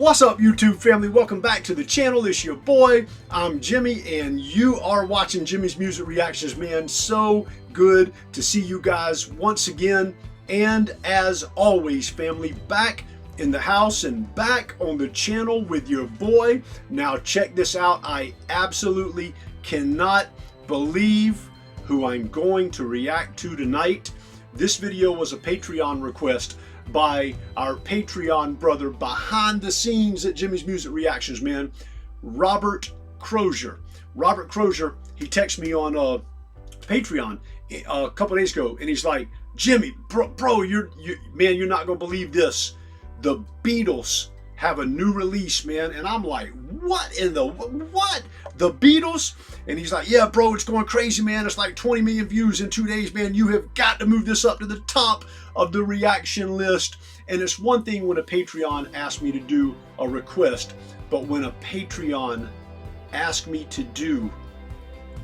What's up, YouTube family? Welcome back to the channel. It's your boy, I'm Jimmy, and you are watching Jimmy's Music Reactions, man. So good to see you guys once again. And as always, family, back in the house and back on the channel with your boy. Now check this out. I absolutely cannot believe who I'm going to react to tonight. This video was a Patreon request by our Patreon brother behind the scenes at Jimmy's Music Reactions, man, Robert Crozier. Robert Crozier, he texted me on Patreon a couple days ago, and he's like, Jimmy, bro, you're not gonna believe this. The Beatles have a new release, man. And I'm like, what in the what? The Beatles? And he's like, yeah, bro, it's going crazy, man. It's like 20 million views in 2 days, man. You have got to move this up to the top of the reaction list. And it's one thing when a Patreon asks me to do a request, but when a Patreon asks me to do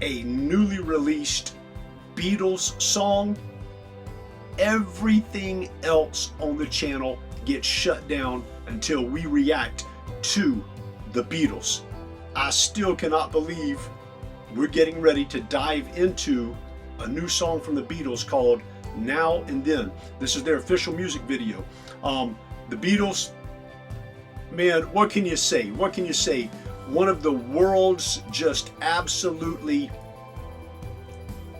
a newly released Beatles song, everything else on the channel gets shut down until we react to the Beatles. I still cannot believe we're getting ready to dive into a new song from the Beatles called Now and Then. This is their official music video. The Beatles, man, what can you say? What can you say? One of the world's just absolutely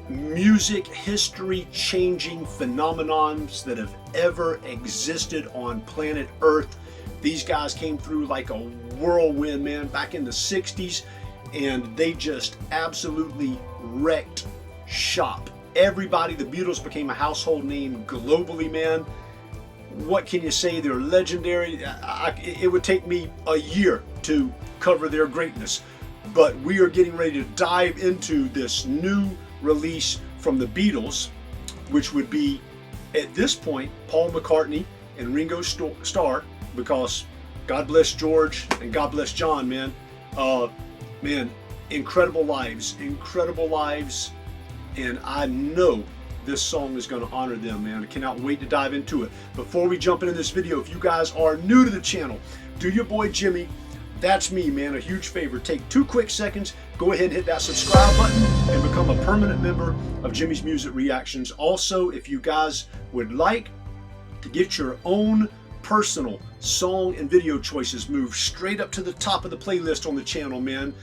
music history changing phenomenons that have ever existed on planet Earth. These guys came through like a whirlwind, man, back in the 60s, and they just absolutely wrecked shop. Everybody, the Beatles became a household name globally, man. What can you say? They're legendary. It would take me a year to cover their greatness, but we are getting ready to dive into this new release from the Beatles, which would be, at this point, Paul McCartney and Ringo Starr, because God bless George and God bless John, man. Man, incredible lives, and I know this song is going to honor them, man. I cannot wait to dive into it. Before we jump into this video, if you guys are new to the channel, do your boy Jimmy, that's me, man, a huge favor. Take 2 quick seconds, go ahead and hit that subscribe button and become a permanent member of Jimmy's Music Reactions. Also, if you guys would like to get your own personal song and video choices moved straight up to the top of the playlist on the channel, man,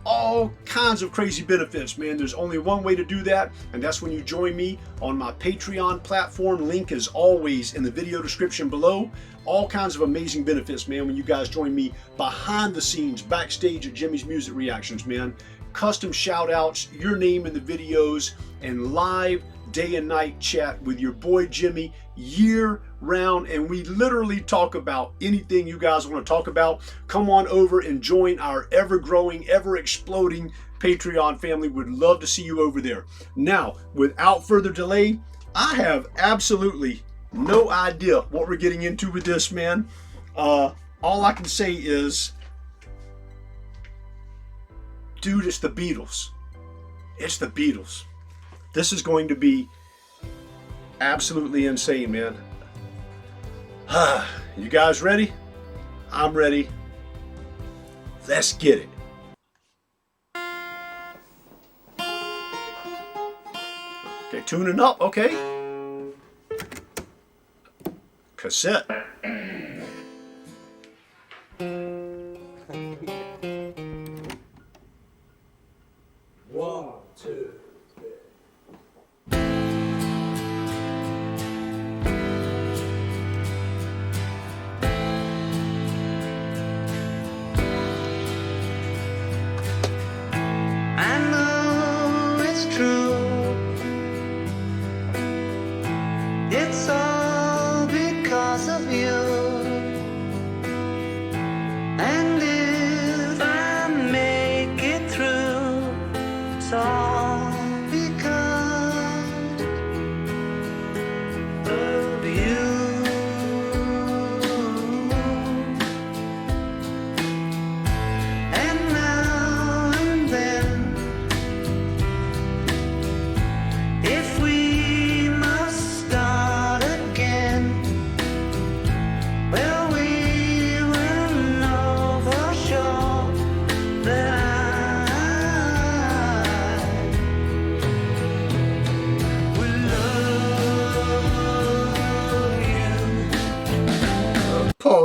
all kinds of crazy benefits, man. There's only one way to do that, and that's when you join me on my Patreon platform. Link is always in the video description below. All kinds of amazing benefits, man, when you guys join me behind the scenes, backstage at Jimmy's Music Reactions, man. Custom shout outs, your name in the videos, and live day and night chat with your boy Jimmy year round, and we literally talk about anything you guys want to talk about. Come on over and join our ever-growing, ever-exploding Patreon family. Would love to see you over there. Now, without further delay, I have absolutely no idea what we're getting into with this, man. All I can say is, dude, it's the Beatles. It's the Beatles. This is going to be absolutely insane, man. You guys ready? I'm ready. Let's get it. Okay, tuning up, okay. Cassette. One, two. It's all because of you.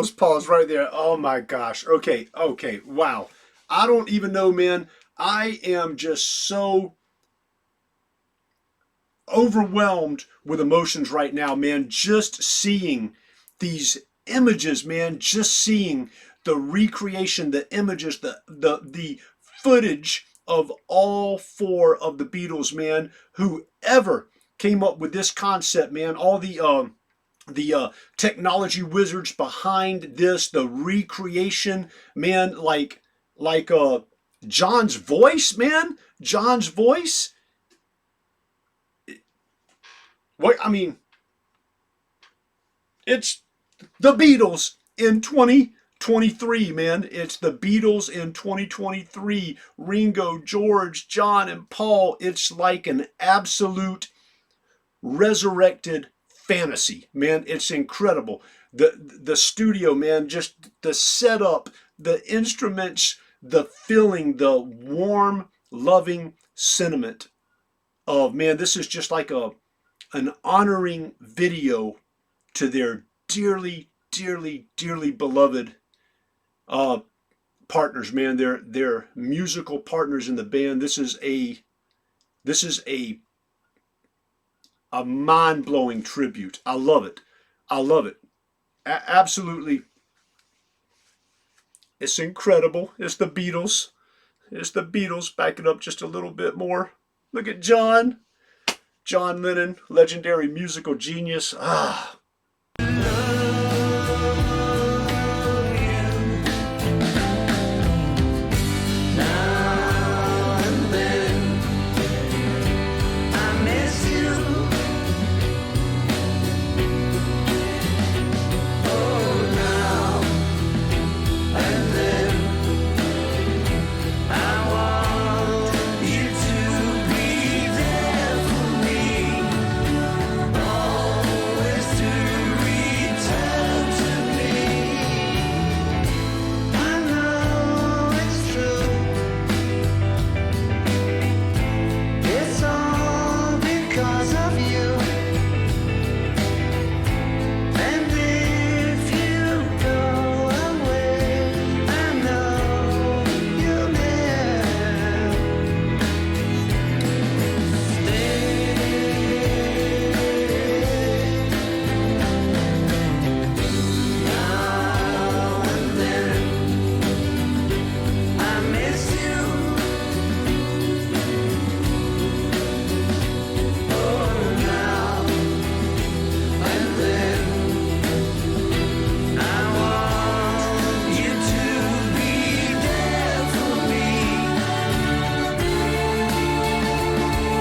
Pause right there. Oh my gosh. Okay. Wow. I don't even know, man. I am just so overwhelmed with emotions right now, man. Just seeing these images, man. Just seeing the recreation, the images, the footage of all four of the Beatles, man. Whoever came up with this concept, man. All the technology wizards behind this, the recreation, man. Like John's voice, man. John's voice. What I mean, it's the Beatles in 2023, man. It's the Beatles in 2023. Ringo, George, John, and Paul. It's like an absolute resurrected fantasy, man. It's incredible. The studio, man, just the setup, the instruments, the feeling, the warm, loving sentiment of, man, this is just like an honoring video to their dearly beloved uh, partners, man. They're musical partners in the band. This is a mind blowing tribute. I love it. I love it. Absolutely, it's incredible. It's the Beatles. It's the Beatles. Back it up just a little bit more. Look at John Lennon, legendary musical genius. Ah.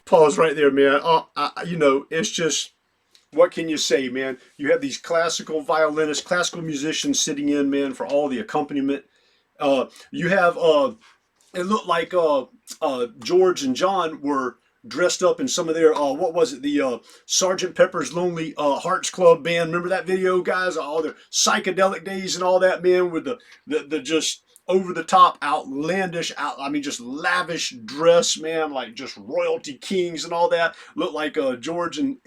Pause right there, man. It's just, what can you say, man? You have these classical violinists, classical musicians sitting in, man, for all the accompaniment. You have, it looked like George and John were dressed up in some of their, what was it, the Sergeant Pepper's Lonely Hearts Club band. Remember that video, guys? All their psychedelic days and all that, man, with the just over the top, outlandish, just lavish dress, man, like just royalty kings and all that. Looked like George and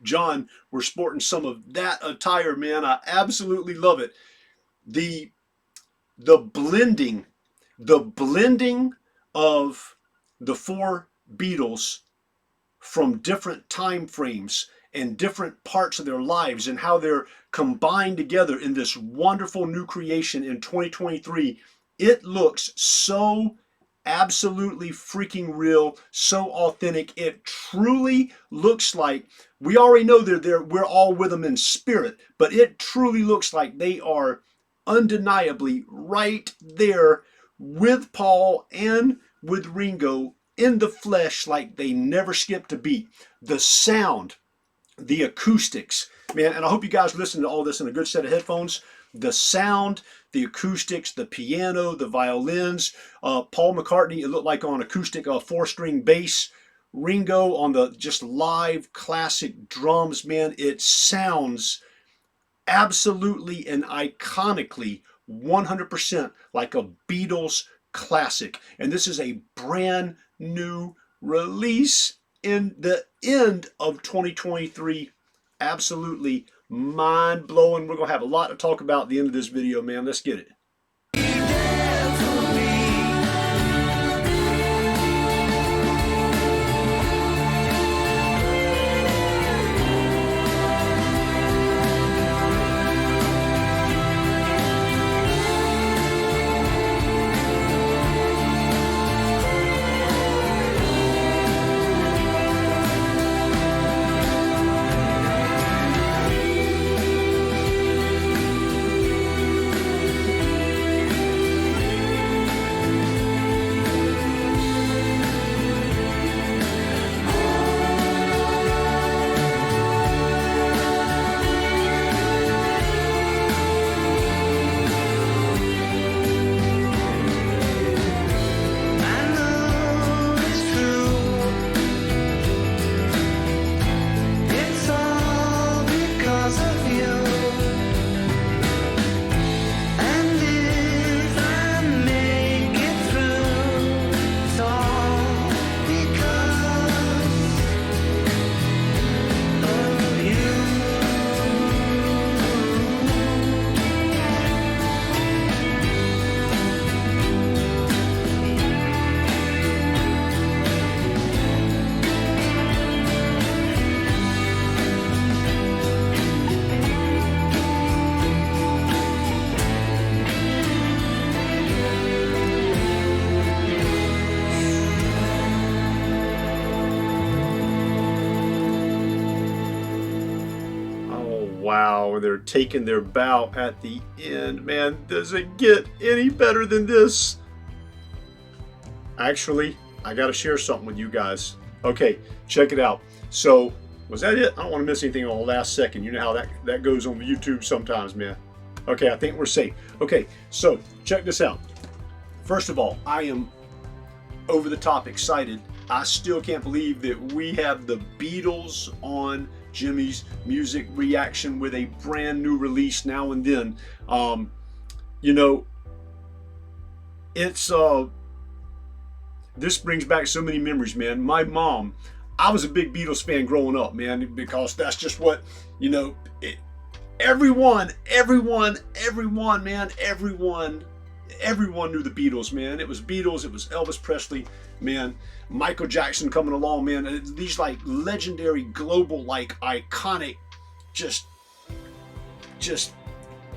John were sporting some of that attire, man. I absolutely love it. The the blending, the blending of the four Beatles from different time frames and different parts of their lives and how they're combined together in this wonderful new creation in 2023. It looks so absolutely freaking real, so authentic. It truly looks like, we already know they're there, we're all with them in spirit, but it truly looks like they are undeniably right there with Paul and with Ringo in the flesh, like they never skipped a beat. The sound, the acoustics, man, and I hope you guys listen to all this in a good set of headphones. The sound, the acoustics, the piano, the violins. Paul McCartney, it looked like on acoustic 4-string bass. Ringo on the just live classic drums, man. It sounds absolutely and iconically 100% like a Beatles classic. And this is a brand new release in the end of 2023. Absolutely mind-blowing. We're going to have a lot to talk about at the end of this video, man. Let's get it. Wow, they're taking their bow at the end. Man, does it get any better than this? Actually, I got to share something with you guys. Okay, check it out. So, was that it? I don't want to miss anything on the last second. You know how that goes on YouTube sometimes, man. Okay, I think we're safe. Okay, so check this out. First of all, I am over the top excited. I still can't believe that we have the Beatles on Jimmy's Music Reaction with a brand new release now and then. You know, it's this brings back so many memories, man. My mom, I was a big Beatles fan growing up, man, because that's just what, you know, everyone, man, everyone knew the Beatles, man. It was Beatles, it was Elvis Presley, man. Michael Jackson coming along, man. These like legendary, global, like iconic, just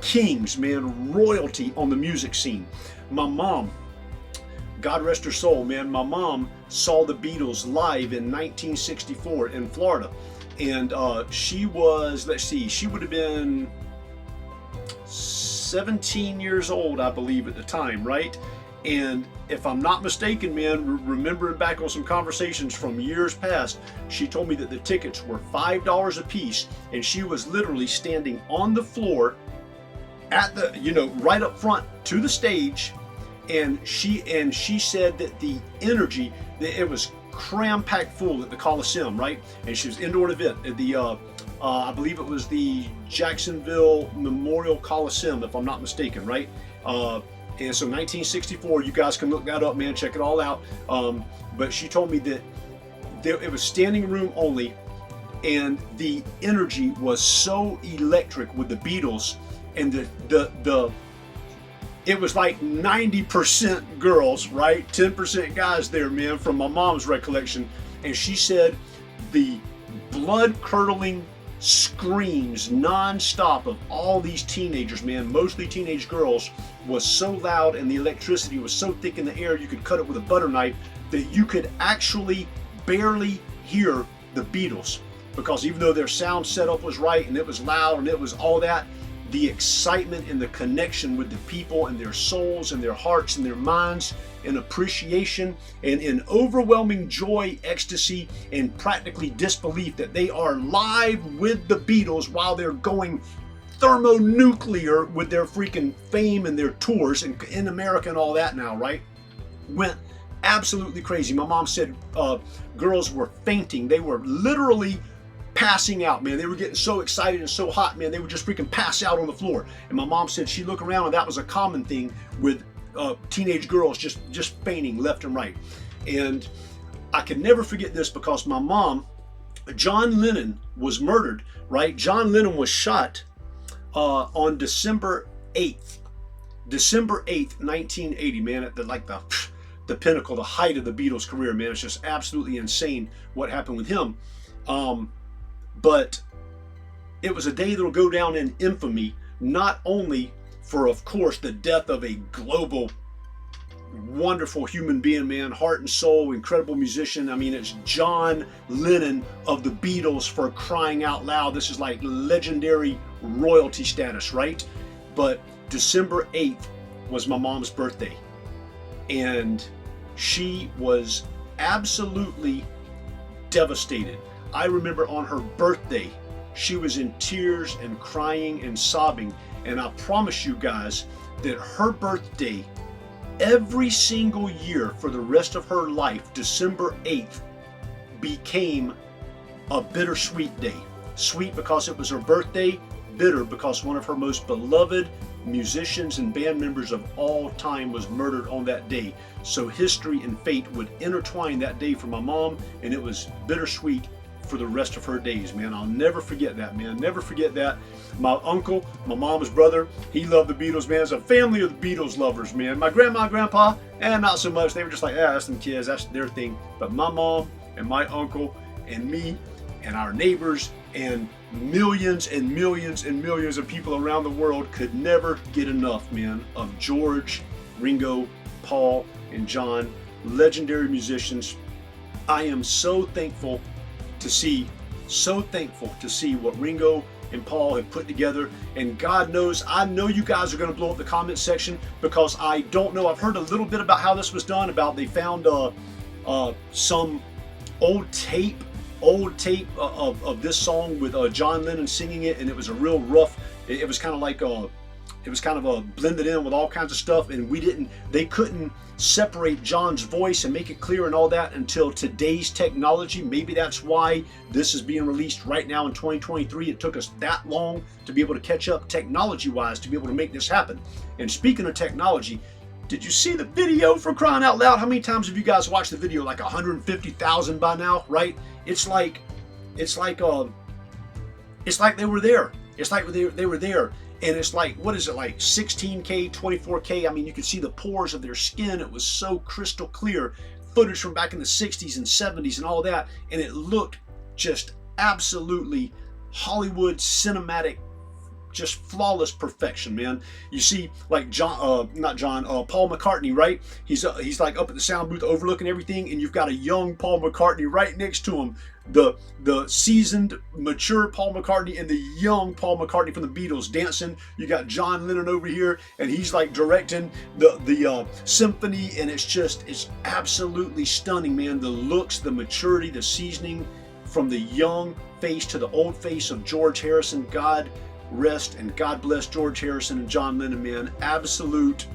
kings, man. Royalty on the music scene. My mom, God rest her soul, man. My mom saw the Beatles live in 1964 in Florida, and she was, let's see, she would have been 17 years old, I believe, at the time, right? And if I'm not mistaken, man, remembering back on some conversations from years past, she told me that the tickets were $5 a piece, and she was literally standing on the floor at the, you know, right up front to the stage, and she said that the energy, that it was cram-packed full at the Coliseum, right? And she was indoor event at the I believe it was the Jacksonville Memorial Coliseum, if I'm not mistaken, right? And so 1964, you guys can look that up, man, check it all out. But she told me that it was standing room only, and the energy was so electric with the Beatles, and it was like 90% girls, right? 10% guys there, man, from my mom's recollection. And she said the blood-curdling screams non-stop of all these teenagers, man, mostly teenage girls, was so loud, and the electricity was so thick in the air you could cut it with a butter knife, that you could actually barely hear the Beatles, because even though their sound setup was right and it was loud and it was all that, the excitement and the connection with the people and their souls and their hearts and their minds, and appreciation and in overwhelming joy, ecstasy, and practically disbelief that they are live with the Beatles while they're going thermonuclear with their freaking fame and their tours in America and all that now, right? Went absolutely crazy. My mom said girls were fainting. They were literally passing out, man. They were getting so excited and so hot, man, they would just freaking pass out on the floor. And my mom said she'd look around and that was a common thing with teenage girls just fainting left and right. And I can never forget this, because my mom, John Lennon was murdered, right? John Lennon was shot on December 8th. December 8th, 1980, man, at the pinnacle, the height of the Beatles' career, man. It's just absolutely insane what happened with him. But it was a day that'll go down in infamy, not only for, of course, the death of a global, wonderful human being, man, heart and soul, incredible musician. I mean, it's John Lennon of the Beatles, for crying out loud. This is like legendary royalty status, right? But December 8th was my mom's birthday, and she was absolutely devastated. I remember on her birthday, she was in tears and crying and sobbing, and I promise you guys that her birthday, every single year for the rest of her life, December 8th, became a bittersweet day. Sweet because it was her birthday, bitter because one of her most beloved musicians and band members of all time was murdered on that day. So history and fate would intertwine that day for my mom, and it was bittersweet for the rest of her days, man. I'll never forget that, man. Never forget that. My uncle, my mom's brother, he loved the Beatles, man. It's a family of Beatles lovers, man. My grandma and grandpa, and not so much. They were just like, that's them kids, that's their thing. But my mom and my uncle and me and our neighbors and millions and millions and millions of people around the world could never get enough, man, of George, Ringo, Paul, and John, legendary musicians. I am so thankful to see what Ringo and Paul have put together. And God knows, I know you guys are going to blow up the comment section, because I don't know, I've heard a little bit about how this was done, about they found some old tape of this song with John Lennon singing it, and it was a real rough, it was kind of like blended in with all kinds of stuff, and they couldn't separate John's voice and make it clear and all that until today's technology. Maybe that's why this is being released right now in 2023. It took us that long to be able to catch up technology-wise to be able to make this happen. And speaking of technology, did you see the video, for crying out loud? How many times have you guys watched the video? Like 150,000 by now, right? It's like they were there. It's like they were there. And it's like, what is it, like 16K, 24K? I mean, you could see the pores of their skin. It was so crystal clear. Footage from back in the 60s and 70s and all that. And it looked just absolutely Hollywood cinematic, just flawless perfection, man. You see, like Paul McCartney, right? He's like up at the sound booth overlooking everything, and you've got a young Paul McCartney right next to him. The seasoned, mature Paul McCartney and the young Paul McCartney from the Beatles dancing. You got John Lennon over here, and he's like directing the symphony, and it's absolutely stunning, man. The looks, the maturity, the seasoning, from the young face to the old face of George Harrison. God rest and God bless George Harrison and John Lennon, man. Absolute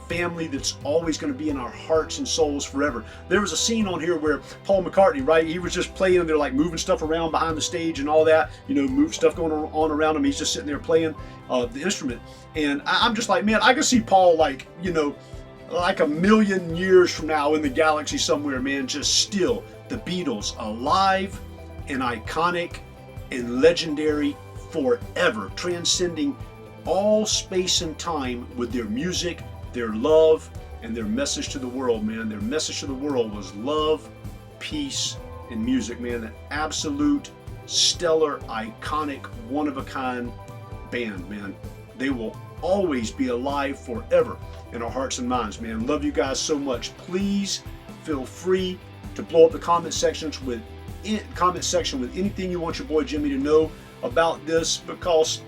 family that's always going to be in our hearts and souls forever. There was a scene on here where Paul McCartney, right, he was just playing, and they're like moving stuff around behind the stage and all that, move stuff going on around him. He's just sitting there playing the instrument, and I'm just like, man, I can see Paul like a million years from now in the galaxy somewhere, man, just still the Beatles alive and iconic and legendary forever, transcending all space and time with their music, their love, and their message to the world, man. Their message to the world was love, peace, and music, man. An absolute, stellar, iconic, one-of-a-kind band, man. They will always be alive forever in our hearts and minds, man. Love you guys so much. Please feel free to blow up the comment section with anything you want your boy Jimmy to know about this, because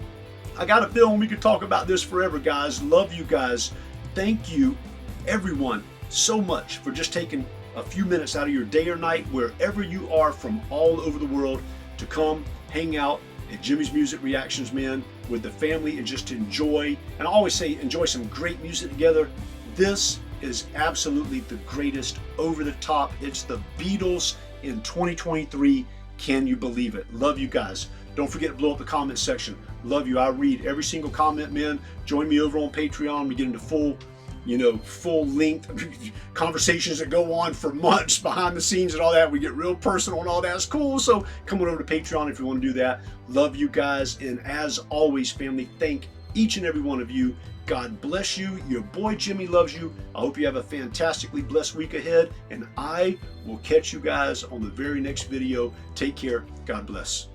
I got a feeling we could talk about this forever, guys. Love you guys. Thank you, everyone, so much for just taking a few minutes out of your day or night, wherever you are from all over the world, to come hang out at Jimmy's Music Reactions, man, with the family, and just enjoy, and I always say enjoy some great music together. This is absolutely the greatest, over the top. It's the Beatles in 2023. Can you believe it? Love you guys. Don't forget to blow up the comment section. Love you. I read every single comment, man. Join me over on Patreon. We get into full you know, full length conversations that go on for months behind the scenes and all that. We get real personal and all that. It's cool. So come on over to Patreon if you want to do that. Love you guys. And as always, family, thank each and every one of you. God bless you. Your boy Jimmy loves you. I hope you have a fantastically blessed week ahead. And I will catch you guys on the very next video. Take care. God bless.